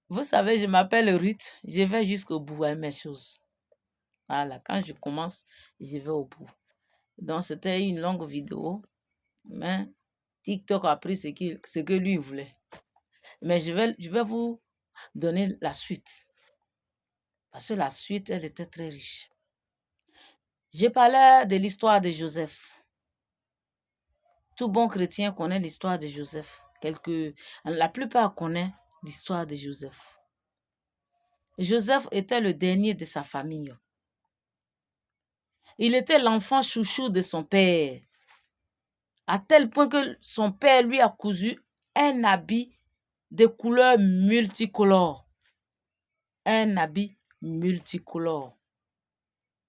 Vous savez, je m'appelle Ruth. Je vais jusqu'au bout à mes choses. Voilà, quand je commence, je vais au bout. Donc, c'était une longue vidéo, mais TikTok a pris ce que lui voulait. Mais je vais vous donner la suite. Parce que la suite, elle était très riche. Je parlais de l'histoire de Joseph. Tout bon chrétien connaît l'histoire de Joseph. La plupart connaissent l'histoire de Joseph. Joseph était le dernier de sa famille. Il était l'enfant chouchou de son père, à tel point que son père lui a cousu un habit de couleurs multicolores. Un habit multicolore.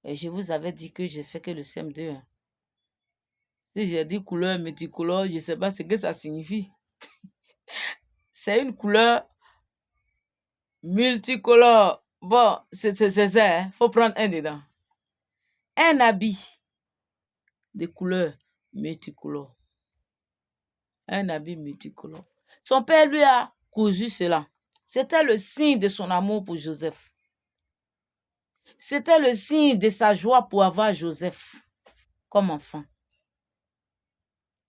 Et je vous avais dit que j'ai fait que le CM2. Si j'ai dit couleur multicolore, je ne sais pas ce que ça signifie. C'est une couleur multicolore. Bon, c'est ça. Il faut prendre un dedans. Un habit de couleur multicolore. Un habit multicolore. Son père lui a cousu cela. C'était le signe de son amour pour Joseph. C'était le signe de sa joie pour avoir Joseph comme enfant.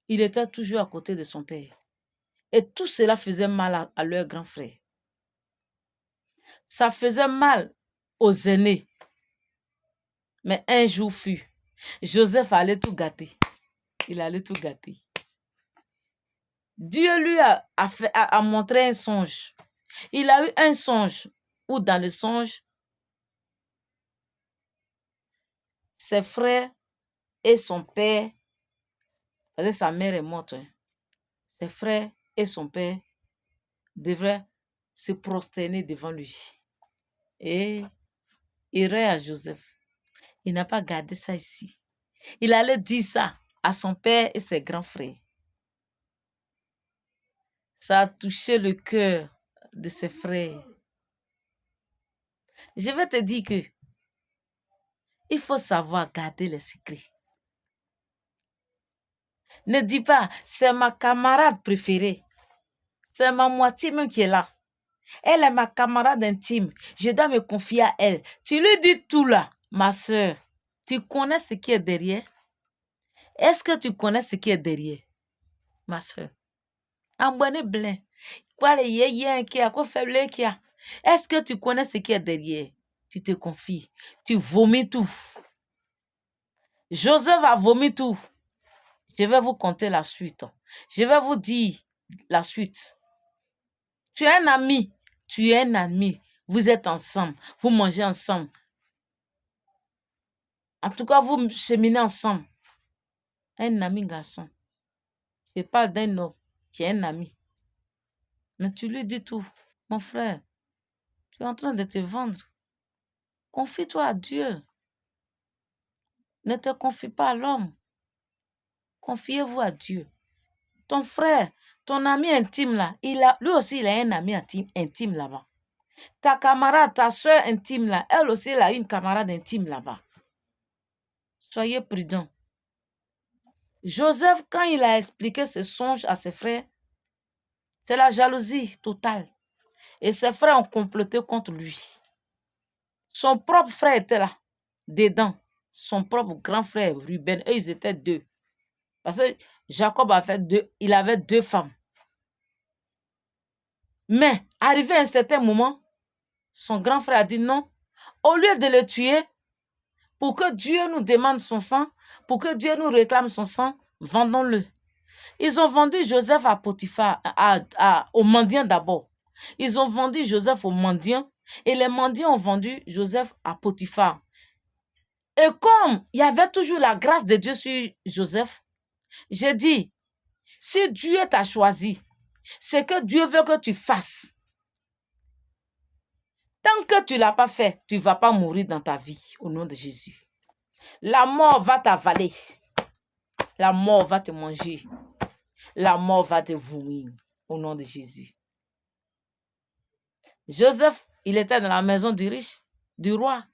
Il était toujours à côté de son père. Et tout cela faisait mal à leur grand frère. Ça faisait mal aux aînés. Mais un jour fut, Joseph allait tout gâter. Il allait tout gâter. Dieu lui a montré un songe. Il a eu un songe où dans le songe, ses frères et son père, parce que sa mère est morte, ses frères et son père devraient se prosterner devant lui. Et il rêve à Joseph. Il n'a pas gardé ça ici. Il allait dire ça à son père et ses grands frères. Ça a touché le cœur de ses frères. Je vais te dire que il faut savoir garder les secrets. Ne dis pas, c'est ma camarade préférée. C'est ma moitié même qui est là. Elle est ma camarade intime. Je dois me confier à elle. Tu lui dis tout là, ma soeur. Tu connais ce qui est derrière? Est-ce que tu connais ce qui est derrière, ma soeur? Ambonne blanc. Quoi le yé qui a quoi faible qui a? Est-ce que tu connais ce qui est derrière? Tu te confies. Tu vomis tout. Joseph a vomi tout. Je vais vous conter la suite. Je vais vous dire la suite. Tu es un ami. Tu es un ami. Vous êtes ensemble. Vous mangez ensemble. En tout cas, vous cheminez ensemble. Un ami garçon. Je parle d'un homme qui est un ami. Mais tu lui dis tout. Mon frère, tu es en train de te vendre. Confie-toi à Dieu. Ne te confie pas à l'homme. Confiez-vous à Dieu. Ton frère, ton ami intime là, lui aussi il a un ami intime là-bas. Ta camarade, ta soeur intime là, elle aussi elle a une camarade intime là-bas. Soyez prudents. Joseph, quand il a expliqué ce songe à ses frères, c'est la jalousie totale. Et ses frères ont comploté contre lui. Son propre frère était là, dedans. Son propre grand frère, Ruben, eux, ils étaient deux. Parce que Jacob il avait deux femmes. Mais, arrivé à un certain moment, son grand frère a dit non. Au lieu de le tuer, pour que Dieu nous demande son sang, pour que Dieu nous réclame son sang, vendons-le. Ils ont vendu Joseph à Potiphar, aux mendiants d'abord. Ils ont vendu Joseph aux mendiants et les mendiants ont vendu Joseph à Potiphar. Et comme il y avait toujours la grâce de Dieu sur Joseph, j'ai dit, si Dieu t'a choisi, c'est que Dieu veut que tu fasses. Tant que tu ne l'as pas fait, tu ne vas pas mourir dans ta vie, au nom de Jésus. La mort va t'avaler. La mort va te manger. La mort va te vomir, au nom de Jésus. Joseph, il était dans la maison du riche, du roi.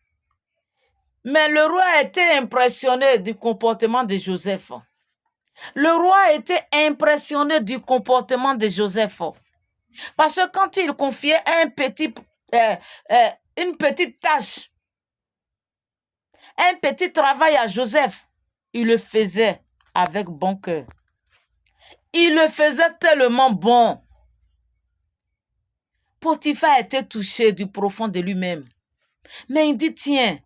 Mais le roi était impressionné du comportement de Joseph. Le roi était impressionné du comportement de Joseph. Parce que quand il confiait une petite tâche, un petit travail à Joseph, il le faisait avec bon cœur. Il le faisait tellement bon. Potiphar était touché du profond de lui-même. Mais il dit, tiens,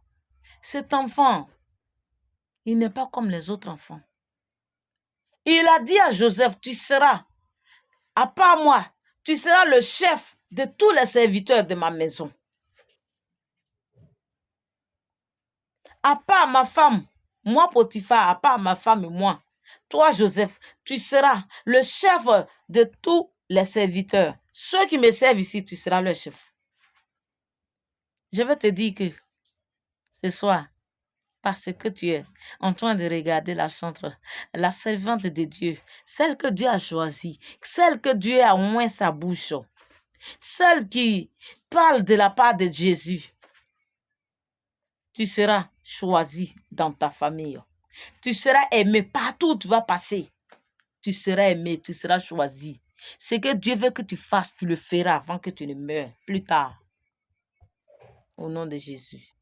cet enfant, il n'est pas comme les autres enfants. Il a dit à Joseph, tu seras, à part moi, tu seras le chef de tous les serviteurs de ma maison. À part ma femme, moi Potiphar, à part ma femme et moi, toi Joseph, tu seras le chef de tous les serviteurs. Ceux qui me servent ici, tu seras le chef. Je vais te dire que ce soir, parce que tu es en train de regarder la chantre, la servante de Dieu, celle que Dieu a choisie, celle que Dieu a oint sa bouche, celle qui parle de la part de Jésus, tu seras choisi dans ta famille. Tu seras aimé partout où tu vas passer. Tu seras aimé, tu seras choisi. Ce que Dieu veut que tu fasses, tu le feras avant que tu ne meures, plus tard. Au nom de Jésus.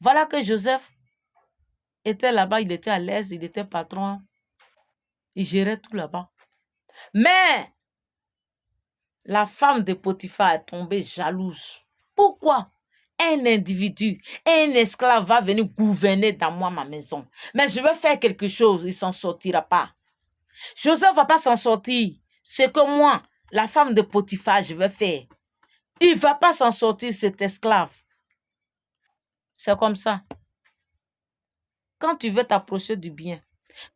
Voilà que Joseph était là-bas, il était à l'aise, il était patron. Il gérait tout là-bas. Mais la femme de Potiphar est tombée jalouse. Pourquoi? Un individu, un esclave va venir gouverner dans moi, ma maison. Mais je vais faire quelque chose, il ne s'en sortira pas. Joseph ne va pas s'en sortir. C'est que moi, la femme de Potiphar, je vais faire. Il ne va pas s'en sortir, cet esclave. C'est comme ça. Quand tu veux t'approcher du bien,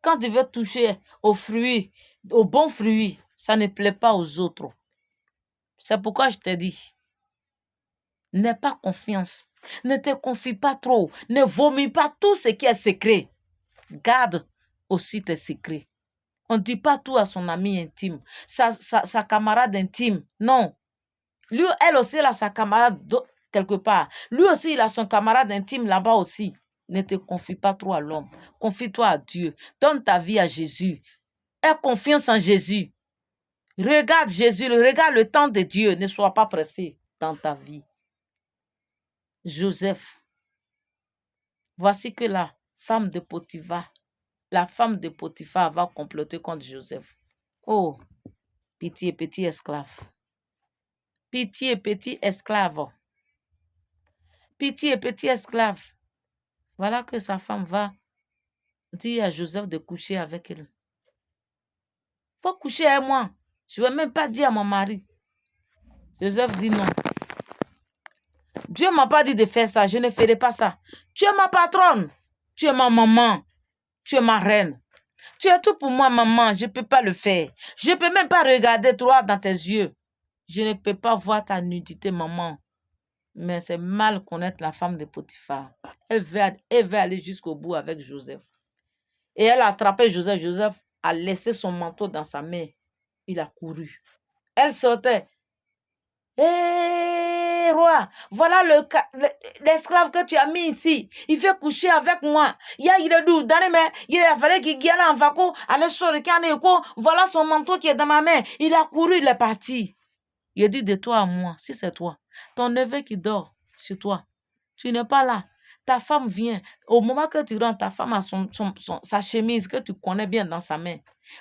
quand tu veux toucher aux fruits, aux bons fruits, ça ne plaît pas aux autres. C'est pourquoi je te dis, n'aie pas confiance. Ne te confie pas trop. Ne vomis pas tout ce qui est secret. Garde aussi tes secrets. On ne dit pas tout à son ami intime, sa camarade intime. Non. Lui, elle aussi, elle a sa camarade quelque part. Lui aussi, il a son camarade intime là-bas aussi. Ne te confie pas trop à l'homme. Confie-toi à Dieu. Donne ta vie à Jésus. Aie confiance en Jésus. Regarde Jésus, regarde le temps de Dieu. Ne sois pas pressé dans ta vie. Joseph. Voici que la femme de Potiphar va comploter contre Joseph. Oh, pitié, petit esclave. Pitié, petit esclave. Pitié, petit esclave. Voilà que sa femme va dire à Joseph de coucher avec elle. Faut coucher avec moi. Je ne vais même pas dire à mon mari. Joseph dit non. Dieu ne m'a pas dit de faire ça. Je ne ferai pas ça. Tu es ma patronne. Tu es ma maman. Tu es ma reine. Tu es tout pour moi, maman. Je ne peux pas le faire. Je ne peux même pas regarder toi dans tes yeux. Je ne peux pas voir ta nudité, maman. Mais c'est mal connaître la femme de Potiphar. Elle veut aller jusqu'au bout avec Joseph. Et elle a attrapé Joseph. Joseph a laissé son manteau dans sa main. Il a couru. Elle sortait. Hé, roi, voilà l'esclave que tu as mis ici. Il veut coucher avec moi. Il est doux. Il a fallu qu'il y ait un vaco. Voilà son manteau qui est dans ma main. Il a couru, il est parti. Il a dit de toi à moi, si c'est toi, ton neveu qui dort chez toi, tu n'es pas là. Ta femme vient. Au moment que tu rentres, ta femme a sa chemise que tu connais bien dans sa main.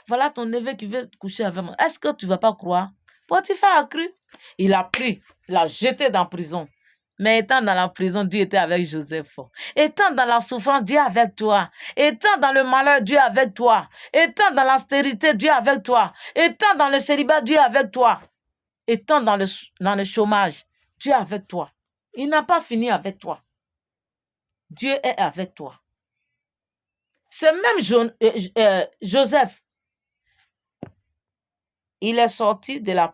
Voilà ton neveu qui veut coucher avec moi. Est-ce que tu ne vas pas croire? Potiphar a cru. Il a pris, il l'a jeté dans la prison. Mais étant dans la prison, Dieu était avec Joseph. Étant dans la souffrance, Dieu est avec toi. Étant dans le malheur, Dieu est avec toi. Étant dans l'austérité, Dieu est avec toi. Étant dans le célibat, Dieu est avec toi. Étant dans le chômage, Dieu est avec toi. Il n'a pas fini avec toi. Dieu est avec toi. Ce même Joseph, il est sorti de la